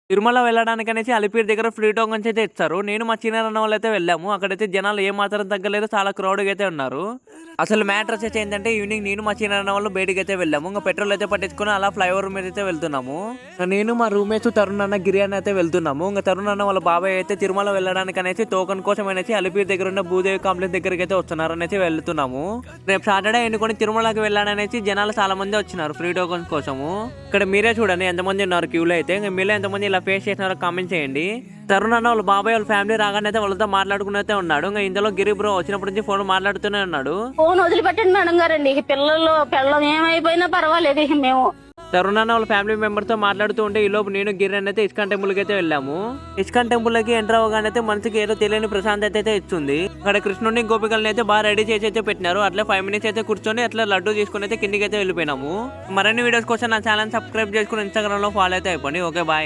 తిరుమల వెళ్ళడానికి అనేసి అలిపిరి దగ్గర ఫ్రీ టోకన్స్ అయితే ఇస్తారు. నేను మా చిన్న వాళ్ళు అయితే వెళ్ళాము. అక్కడైతే జనాలు ఏ మాత్రం తగ్గలేదు, చాలా క్రౌడ్గా అయితే ఉన్నారు. అసలు మ్యాటర్ వచ్చేసి ఏంటంటే ఈవినింగ్ నేను మా చిన్న వాళ్ళు బయటికి అయితే వెళ్ళాము. ఇంకా పెట్రోల్ అయితే పట్టించుకుని అలా ఫ్లైఓవర్ మీద అయితే వెళ్తున్నాము. నేను మా రూమ్మేట్స్ తరుణ్ అన్న గిరి అని అయితే వెళ్తున్నాము. ఇంకా తరుణ్ అన్న వాళ్ళ బాబాయ్ అయితే తిరుమల వెళ్ళడానికి అనేసి టోకన్ కోసం అనేసి అలిపిరి దగ్గర ఉన్న భూదేవి కాంప్లెక్స్ దగ్గరికి అయితే వస్తున్నారు అనేసి వెళ్తున్నాము. రేపు సాటర్డే ఎన్నుకొని తిరుమలకి వెళ్ళాలనేసి జనాలు చాలా మంది వచ్చినారు ఫ్రీ టోకన్స్ కోసము. ఇక్కడ మీరే చూడండి ఎంతమంది ఉన్నారు క్యూలో అయితే. ఇంకా మీలో ఎంతమంది ఇలా ఫేస్ చేసినారో కామెంట్ చేయండి. తరుణ్ అన్న వాళ్ళ బాబాయ్ వాళ్ళ ఫ్యామిలీ రాగానే అయితే వాళ్ళతో మాట్లాడుకునే ఉన్నాడు. ఇంకా ఇందులో గిరి బ్రో వచ్చినప్పటి నుంచి ఫోన్ మాట్లాడుతూనే ఉన్నాడు. ఫోన్ వదిలిపెట్టండి మేడం గారండి, పిల్లలు ఏమైపోయినా పర్వాలేదు. మేము తరుణ్ అన్న వాళ్ళ ఫ్యామిలీ మెంబర్ తో మాట్లాడుతూ ఉంటే ఈ లోపు నేను గిరణ్ అయితే ఇస్కాన్ టెంపుల్ కి అయితే వెళ్ళాము. ఇస్కాన్ టెంపుల్ కి ఎంటర్ అవగానే అయితే మనసుకి ఏదో తెలియని ప్రశాంతత అయితే ఇస్తుంది. అక్కడ కృష్ణుడిని గోపికల్ని అయితే బాగా రెడీ చేసి అయితే పెట్టినారు. అట్లా 5 minutes అయితే కూర్చొని అట్లా లడ్డు తీసుకుని అయితే కిందికి అయితే వెళ్ళిపోయినాము. మరిన్ని వీడియోస్ కోసం నా ఛానల్ సబ్స్క్రైబ్ చేసుకుని ఇన్స్టాగ్రామ్ లో ఫాలో అయితే అయిపోండి. Okay bye.